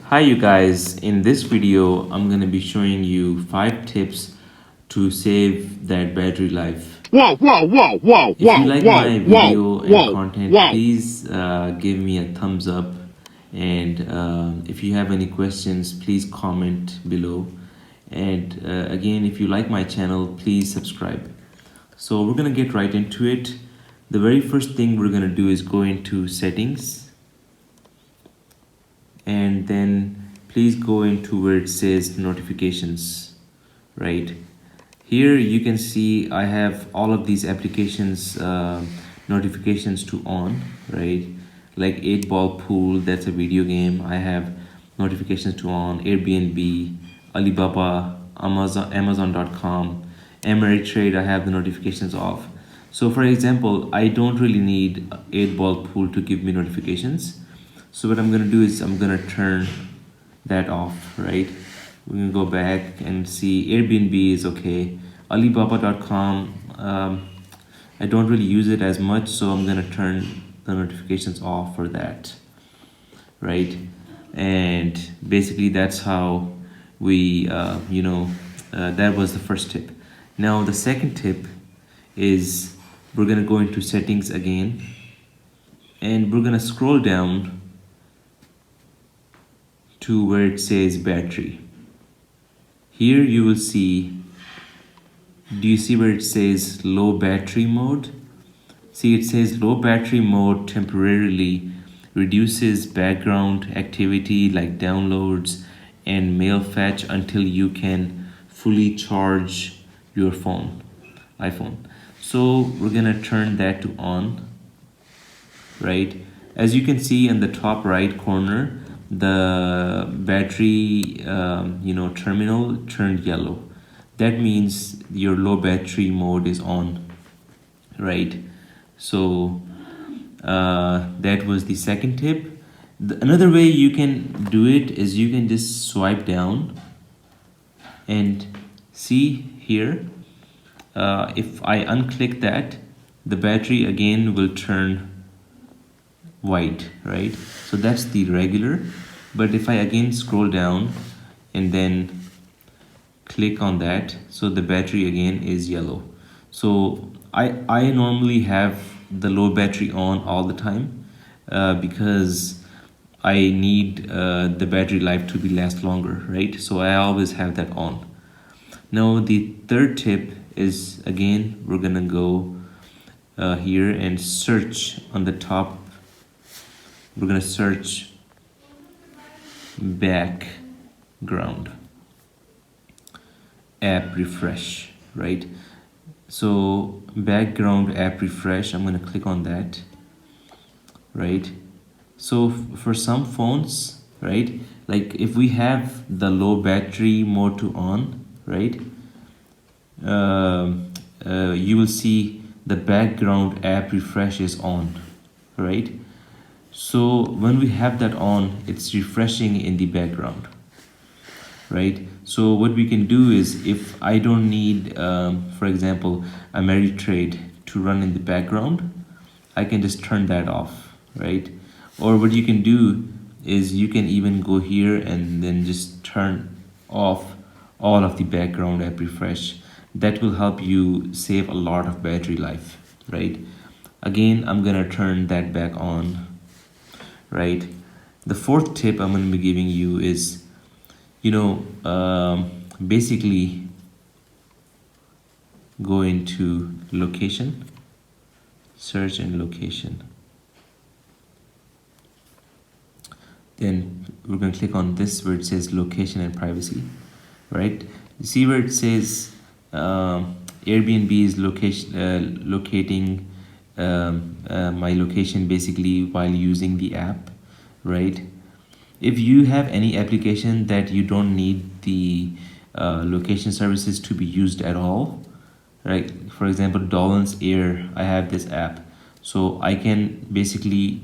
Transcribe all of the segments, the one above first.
Hi you guys, in this video I'm going to be showing you 5 tips to save that battery life. If you like my video and content, please give me a thumbs up, and if you have any questions, please comment below, and again, if you like my channel, please subscribe. So we're going to get right into it. The very first thing we're going to do is go into settings, and then please go into where it says notifications. Right here you can see I have all of these applications notifications to on, right? Like 8 Ball Pool, that's a video game. I have notifications to on. Airbnb, Alibaba, Amazon.com, Ameritrade, I have the notifications off. So for example, I don't really need 8 Ball Pool to give me notifications. So what I'm gonna do is I'm gonna turn that off, right? We're gonna go back and see Airbnb is okay. Alibaba.com, I don't really use it as much, so I'm gonna turn the notifications off for that, right? And basically that's how we, that was the first tip. Now the second tip is we're gonna go into settings again, and we're gonna scroll down to where it says battery. Here you will see, do you see where it says low battery mode? See, it says low battery mode temporarily reduces background activity like downloads and mail fetch until you can fully charge your iPhone. So we're gonna turn that to on, right? As you can see in the top right corner, the battery terminal turned yellow. That means your low battery mode is on, right? So that was the second tip. Another way you can do it is you can just swipe down and see here, if I unclick that, the battery again will turn white, right? So that's the regular. But if I again scroll down and then click on that, so the battery again is yellow. So I normally have the low battery on all the time because I need the battery life to be last longer, right? So I always have that on. Now the third tip is, again, we're gonna go here and search on the top. We're gonna search background app refresh, right? So background app refresh, I'm gonna click on that, right? So for some phones, right, like if we have the low battery mode to on, right, you will see the background app refresh is on, right? So when we have that on, it's refreshing in the background, right? So what we can do is, if I don't need, for example, Ameritrade to run in the background, I can just turn that off, right? Or what you can do is you can even go here and then just turn off all of the background app refresh. That will help you save a lot of battery life, right? Again, I'm gonna turn that back on, right? The fourth tip I'm going to be giving you is, basically go into location, search and location. Then we're going to click on this where it says location and privacy, right? You see where it says Airbnb is locating my location basically while using the app, right? If you have any application that you don't need the location services to be used at all, right? For example, Dolan's Air, I have this app, so I can basically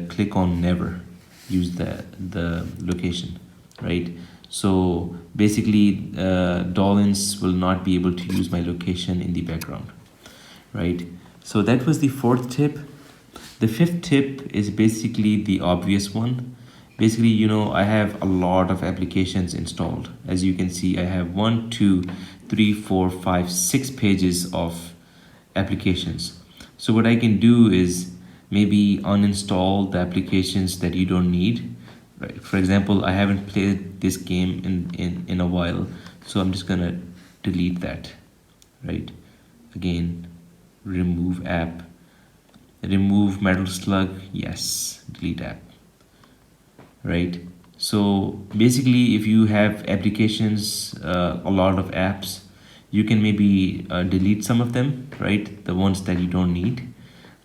click on never use the location, right? So basically Dolan's will not be able to use my location in the background, right? So that was the fourth tip. The fifth tip is basically the obvious one. basically, you know, I have a lot of applications installed. As you can see, I have 6 pages of applications. So what I can do is maybe uninstall the applications that you don't need. Right. For example, I haven't played this game in a while, so I'm just gonna delete that. Right. Again, remove app, remove Metal Slug, yes, delete app. Right. So basically, if you have applications, a lot of apps, you can maybe delete some of them, right? The ones that you don't need,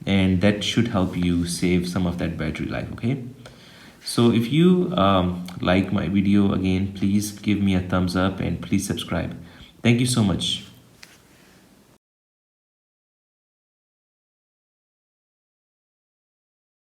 and that should help you save some of that battery life. Okay. So if you like my video, again, please give me a thumbs up and please subscribe. Thank you so much.